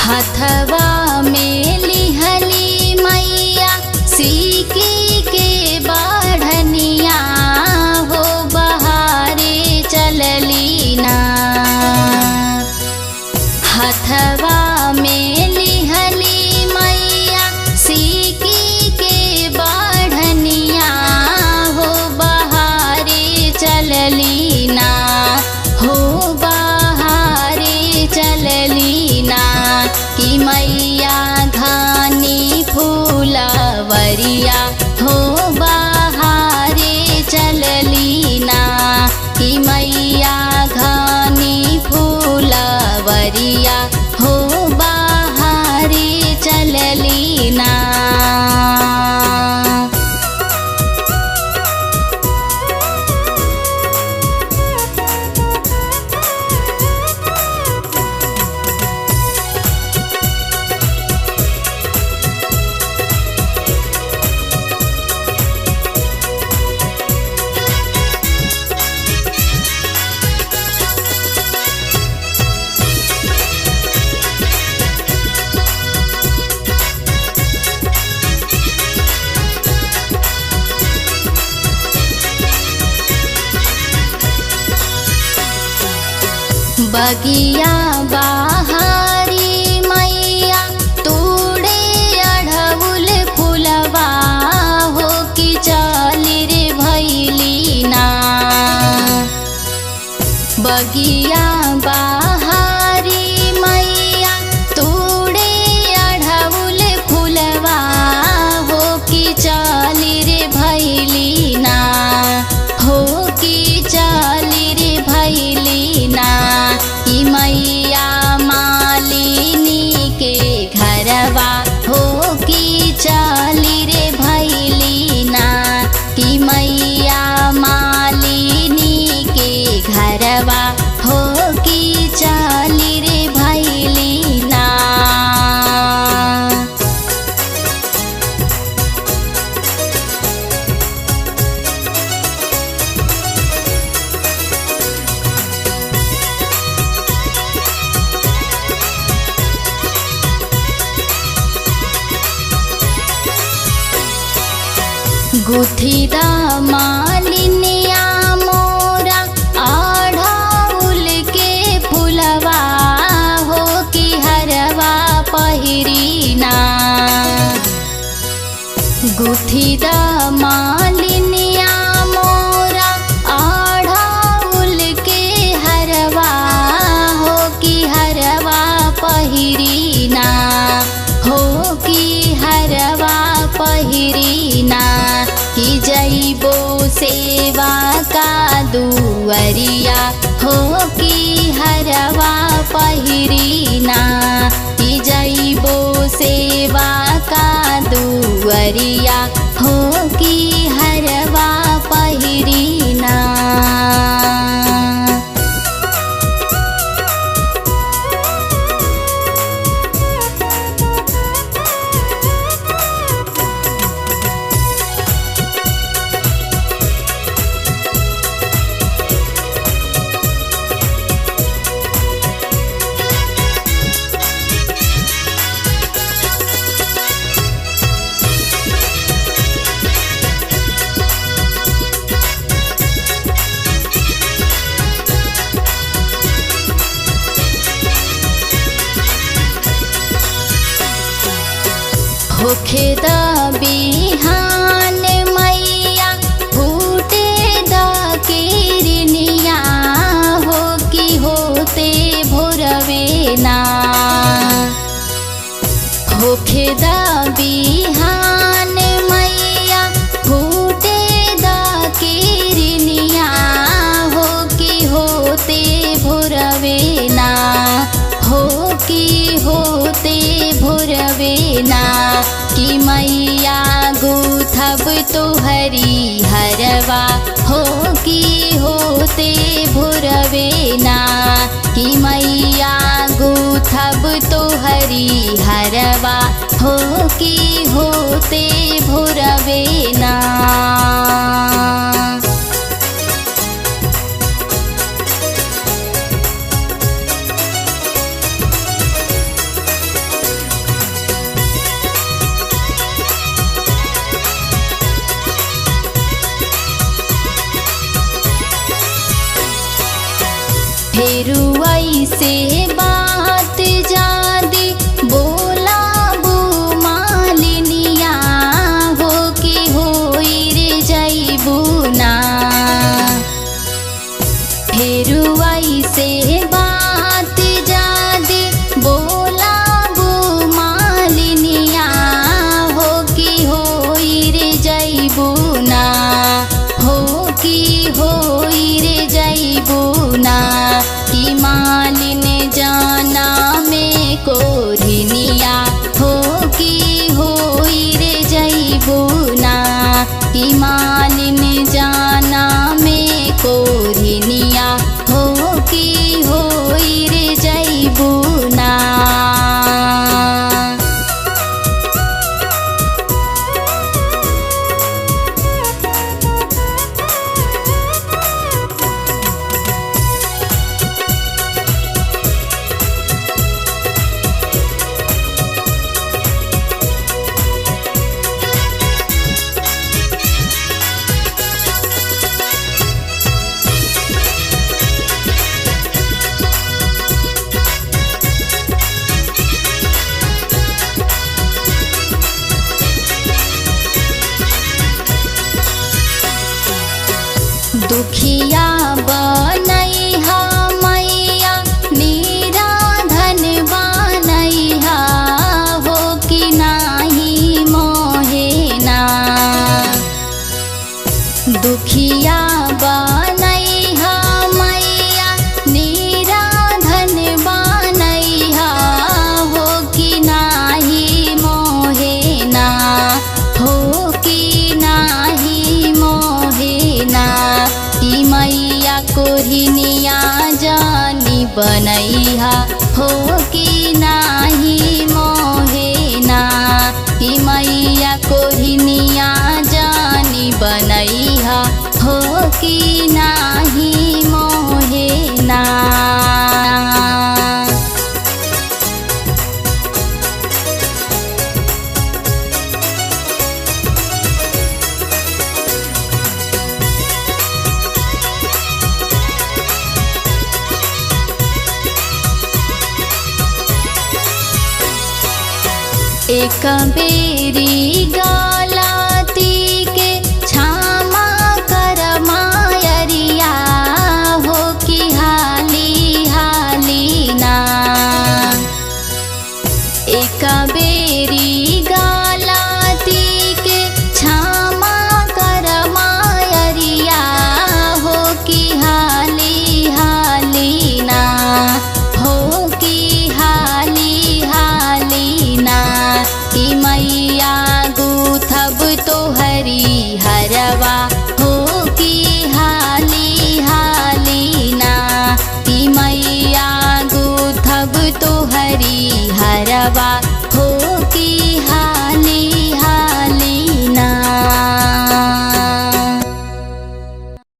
हथवा में लिहली मैया सीकी के बाढ़निया हो बहारे चलली ना। हथवा में लिहली मैया सीकी के बाढ़निया हो बहारे चलली ना। हो बहारे चलली ना कि मैया घानी फूलवरिया हो बहारे चलली ना। कि मैया घानी फूलवरिया हो बहारे चलली ना। बगिया बहारी मैया तोड़े अढ़उल फुलवा हो कि चली रे भैली ना। बगिया बहारी मैया तोड़े अढ़उल फुलवा हो कि चली रे भैली ना। हो कि चली रे भैली ना। कि मैया मालिनी के घरवा हो कि चली रे भैली ना। कि मैया मालिनी के घरवा हो कि चली रे भैली ना। गुथिदा मालिनिया मोरा अढ़उल के फुलवा हो कि हरवा पहिरी ना। गुथिदा मालिनिया मोरा अढ़उल के हरवा हो कि हरवा पहिरी ना। हो कि हरवा पहिरी ना। कि जइबो सेवा का दुअरिया हो कि हरवा पहिरी ना। कि जइबो सेवा का दुअरिया हो कि हरवा पहिरी ना। होखे द बिहान मैया फूटे द किरनिया हो कि होते भोरवे ना। होखे द बिहान मैया फूटे द किरनिया हो कि होते भोरवे ना। हो कि होते भोरवे ना। कि मैया गुथब तोहरी हरवा हो कि होते भोरवे ना। कि मैया गुथब तोहरी हरवा हो कि होते भोरवे ना। फेरू ऐसे बात जादी बोला बू मालिनिया हो कि होई रे जैबू ना। फेरू ऐसे बात जादी बोला बू मालिनिया हो कि होई रे जैबू ना। हो कि होई रे जैबू ना। कि मालिन जाना में कोरिनिया हो कि होई रे जैबू ना। कि मालिन जाना में कोरिनिया हो कि होई रे जैबू ना। दुखिया बनैहा मैया निराधन बनैहा हो कि नाही मोहेना। दुखिया बनैहा मैया निराधन बनैहा हो कि नाही मोहेना। हो कि नाही मोहेना। कि मैया कोरिनिया जानी बनैहा हो कि नाही मोहेना। कि मैया कोरिनिया जानी बनैहा हो कि नाही मोहेना। एक बेरी गा